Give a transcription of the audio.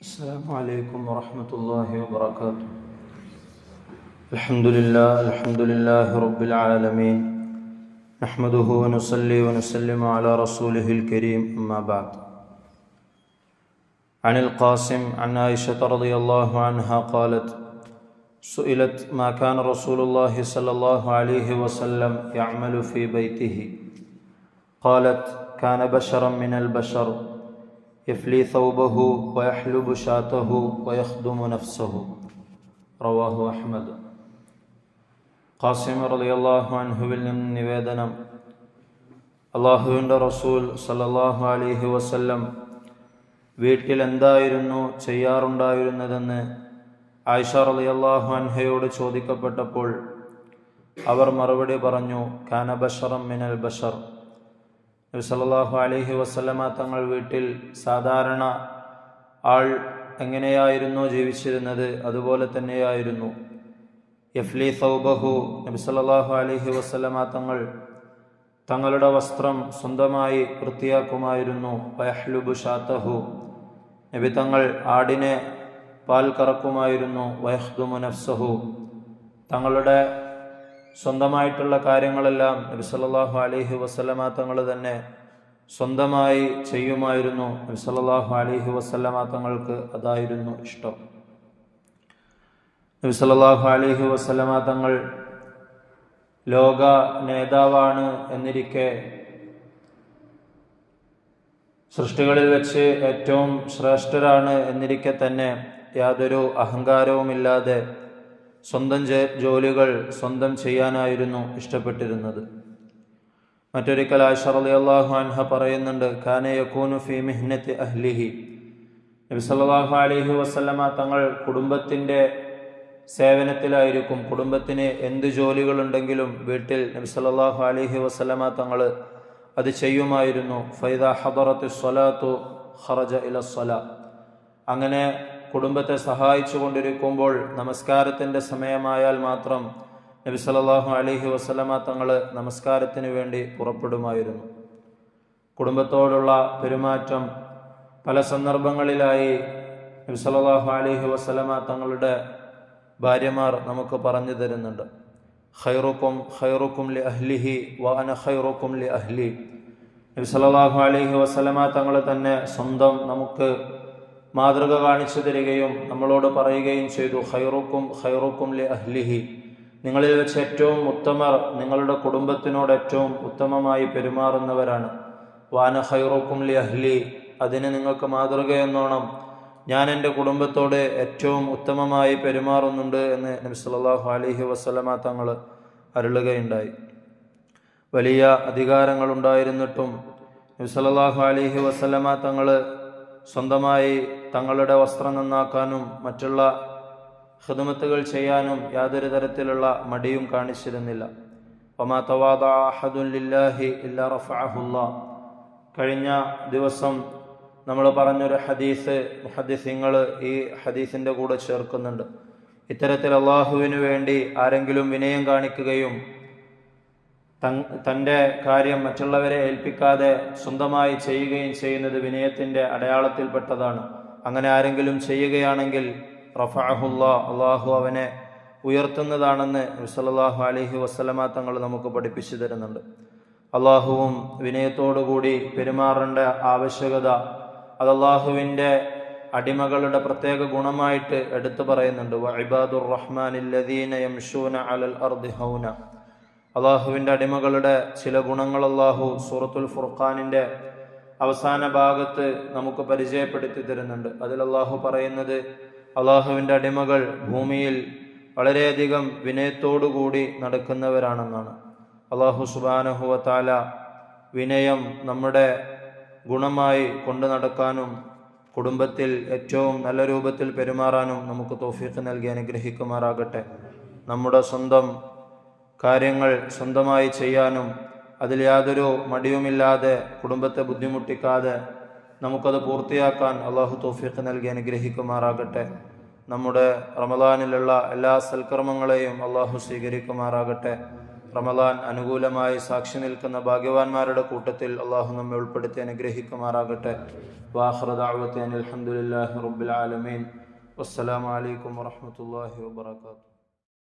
السلام عليكم ورحمة الله وبركاته. الحمد لله رب العالمين، نحمده ونصلي ونسلم على رسوله الكريم، أما بعد. عن القاسم عن عائشة رضي الله عنها قالت: سئلت ما كان رسول الله صلى الله عليه وسلم يعمل في بيته، قالت: كان بشرا من البشر يفلي ثوبه ويحلب شاته ويخدم نفسه. റവാഹു Ahmad. Qasem റളിയല്ലാഹു അൻഹുവിൽ നിന്ന് നിവേദനം, അള്ളാഹുവിൻ്റെ റസൂൽ സല്ലല്ലാഹു അലൈഹി വസല്ലം വീട്ടിൽ എന്തായിരുന്നു ചെയ്യാറുണ്ടായിരുന്നതെന്ന് ആയിഷ റളിയല്ലാഹു അൻഹയോട് ചോദിക്കപ്പെട്ടപ്പോൾ അവർ മറുപടി പറഞ്ഞു: കാന ബശറൻ മിനൽ ബശർ. നബി സല്ലല്ലാഹു അലൈഹി വസല്ലമ തങ്ങൾ വീട്ടിൽ സാധാരണ ആൾ എങ്ങനെയായിരുന്നോ ജീവിച്ചിരുന്നത് അതുപോലെ തന്നെയായിരുന്നു. യഫ്ലി സൗബഹു, നബി സല്ലല്ലാഹു അലൈഹി വസല്ലമ തങ്ങൾ തങ്ങളുടെ വസ്ത്രം സ്വന്തമായി വൃത്തിയാക്കുമായിരുന്നു. വയഹ്ലുബു ഷാത്തഹു, നബി തങ്ങൾ ആടിനെ പാൽ കറക്കുമായിരുന്നു. വയഖ്ദുമു നഫ്സഹു, തങ്ങളുടെ സ്വന്തമായിട്ടുള്ള കാര്യങ്ങളെല്ലാം നബി സല്ലല്ലാഹു അലൈഹി വസല്ലമ തങ്ങൾ തന്നെ സ്വന്തമായി ചെയ്യുമായിരുന്നു. നബി സല്ലല്ലാഹു അലൈഹി വസല്ലമ തങ്ങൾക്ക് അതായിരുന്നു ഇഷ്ടം. നബി സല്ലല്ലാഹു അലൈഹി വസല്ലമ തങ്ങൾ ലോക നേതാവാണ് എന്നിരിക്കെ, സൃഷ്ടികളിൽ വെച്ച് ഏറ്റവും ശ്രേഷ്ഠരാണ് എന്നിരിക്കെ തന്നെ യാതൊരു അഹങ്കാരവുമില്ലാതെ സ്വന്തം ജോലികൾ സ്വന്തം ചെയ്യാനായിരുന്നു ഇഷ്ടപ്പെട്ടിരുന്നത്. മറ്റൊരിക്കൽ ആയിഷ റളിയല്ലാഹു അൻഹ പറയുന്നുണ്ട്: കാന യകൂനു ഫീ മിഹ്നതി അഹ്ലിഹി. നബി സല്ലല്ലാഹു അലൈഹി വസല്ലമ തങ്ങൾ കുടുംബത്തിൻ്റെ സേവനത്തിലായിരിക്കും. കുടുംബത്തിന് എന്ത് ജോലികളുണ്ടെങ്കിലും വീട്ടിൽ നബി സല്ലല്ലാഹു അലൈഹി വസല്ലമ തങ്ങൾ അത് ചെയ്യുമായിരുന്നു. ഫൈദാ ഹദറത്തിസ് സ്വലാത്തു ഖറജ ഇലസ്സലാ. അങ്ങനെ കുടുംബത്തെ സഹായിച്ചു കൊണ്ടിരിക്കുമ്പോൾ നമസ്കാരത്തിൻ്റെ സമയമായാൽ മാത്രം നബി സല്ലല്ലാഹു അലൈഹി വസല്ലമ തങ്ങൾ നമസ്കാരത്തിന് വേണ്ടി പുറപ്പെടുമായിരുന്നു. കുടുംബത്തോടുള്ള പെരുമാറ്റം പല സന്ദർഭങ്ങളിലായി നബി സല്ലല്ലാഹു അലൈഹി വസല്ലമ തങ്ങളുടെ ഭാര്യമാർ നമുക്ക് പറഞ്ഞു തരുന്നുണ്ട്. ഖൈറുക്കും ഖൈറുക്കും ലി അഹ്ലിഹി വ അന ഖൈറുക്കും ലി അഹ്ലി. നബി സല്ലല്ലാഹു അലൈഹി വസല്ലമ തങ്ങൾ തന്നെ സ്വന്തം നമുക്ക് മാതൃക കാണിച്ചു തരികയും നമ്മളോട് പറയുകയും ചെയ്തു: ഖൈറുക്കും ഖൈറുക്കും ലി അഹ്ലിഹി. നിങ്ങളിൽ വെച്ച് ഏറ്റവും ഉത്തമർ നിങ്ങളുടെ കുടുംബത്തിനോട് ഏറ്റവും ഉത്തമമായി പെരുമാറുന്നവരാണ്. വാന ഖൈറുക്കും ലി അഹ്ലി, അതിന് നിങ്ങൾക്ക് മാതൃകയെന്നോണം ഞാൻ എൻ്റെ കുടുംബത്തോട് ഏറ്റവും ഉത്തമമായി പെരുമാറുന്നുണ്ട് എന്ന് നബി സല്ലല്ലാഹു അലൈഹി വസല്ലമ തങ്ങൾ അരുളുകയുണ്ടായി. വലിയ അധികാരങ്ങളുണ്ടായിരുന്നിട്ടും നബി സല്ലല്ലാഹു അലൈഹി വസല്ലമ തങ്ങൾ സ്വന്തമായി തങ്ങളുടെ വസ്ത്രം നന്നാക്കാനും മറ്റുള്ള ഖിദ്മത്തുകൾ ചെയ്യാനും യാതൊരു തരത്തിലുള്ള മടിയും കാണിച്ചിരുന്നില്ല. വമാ തവാദഅ അഹദുൻ ലില്ലാഹി ഇല്ലാ റഫഅഹുല്ലാഹ്. കഴിഞ്ഞ ദിവസം നമ്മൾ പറഞ്ഞൊരു ഹദീസ് മുഹദ്ദിസീങ്ങൾ ഈ ഹദീസിൻ്റെ കൂടെ ചേർക്കുന്നുണ്ട്. ഇത്തരത്തിൽ അള്ളാഹുവിനു വേണ്ടി ആരെങ്കിലും വിനയം കാണിക്കുകയും തൻ്റെ കാര്യം മറ്റുള്ളവരെ ഏൽപ്പിക്കാതെ സ്വന്തമായി ചെയ്യുകയും ചെയ്യുന്നത് വിനയത്തിൻ്റെ അടയാളത്തിൽപ്പെട്ടതാണ്. അങ്ങനെ ആരെങ്കിലും ചെയ്യുകയാണെങ്കിൽ റഫഅഹുല്ലാഹ്, അള്ളാഹു അവനെ ഉയർത്തുന്നതാണെന്ന് നബി സല്ലല്ലാഹു അലൈഹി വസല്ലമ തങ്ങൾ നമുക്ക് പഠിപ്പിച്ചു തരുന്നുണ്ട്. അള്ളാഹുവും വിനയത്തോടുകൂടി പെരുമാറേണ്ട ആവശ്യകത അത് അള്ളാഹുവിൻ്റെ അടിമകളുടെ പ്രത്യേക ഗുണമായിട്ട് എടുത്തു പറയുന്നുണ്ട്. വഇബാദുർ റഹ്മാനില്ലദീന യംശൂന അലൽ അർദി ഹൗന. അള്ളാഹുവിൻ്റെ അടിമകളുടെ ചില ഗുണങ്ങൾ അള്ളാഹു സൂറത്തുൽ ഫുർഖാനിൻ്റെ അവസാന ഭാഗത്ത് നമുക്ക് പരിചയപ്പെടുത്തി തരുന്നുണ്ട്. അതിൽ അള്ളാഹു പറയുന്നത് അള്ളാഹുവിൻ്റെ അടിമകൾ ഭൂമിയിൽ വളരെയധികം വിനയത്തോടുകൂടി നടക്കുന്നവരാണെന്നാണ്. അള്ളാഹു സുബ്ഹാനഹു വ തആല വിനയം നമ്മുടെ ഗുണമായി കൊണ്ടു നടക്കാനും കുടുംബത്തിൽ ഏറ്റവും നല്ല രൂപത്തിൽ പെരുമാറാനും നമുക്ക് തൗഫീഖ് നൽകി അനുഗ്രഹിക്കുമാറാകട്ടെ. നമ്മുടെ സ്വന്തം കാര്യങ്ങൾ സ്വന്തമായി ചെയ്യാനും അതിൽ യാതൊരു മടിയുമില്ലാതെ കുടുംബത്തെ ബുദ്ധിമുട്ടിക്കാതെ നമുക്കത് പൂർത്തിയാക്കാൻ അള്ളാഹു തൗഫീഖ് നൽകി അനുഗ്രഹിക്കുമാറാകട്ടെ. നമ്മുടെ റമദാനിലുള്ള എല്ലാ സൽക്കർമ്മങ്ങളെയും അള്ളാഹു സ്വീകരിക്കുമാറാകട്ടെ. റമദാൻ അനുകൂലമായി സാക്ഷി നിൽക്കുന്ന ഭാഗ്യവാന്മാരുടെ കൂട്ടത്തിൽ അള്ളാഹു നമ്മെ ഉൾപ്പെടുത്തി അനുഗ്രഹിക്കുമാറാകട്ടെ. വാഖിറു ദഅ്വതി അനിൽ ഹംദുലില്ലാഹി റബ്ബിൽ ആലമീൻ. വസ്സലാമു അലൈക്കും വറഹ്മത്തുള്ളാഹി വബറകാതുഹു.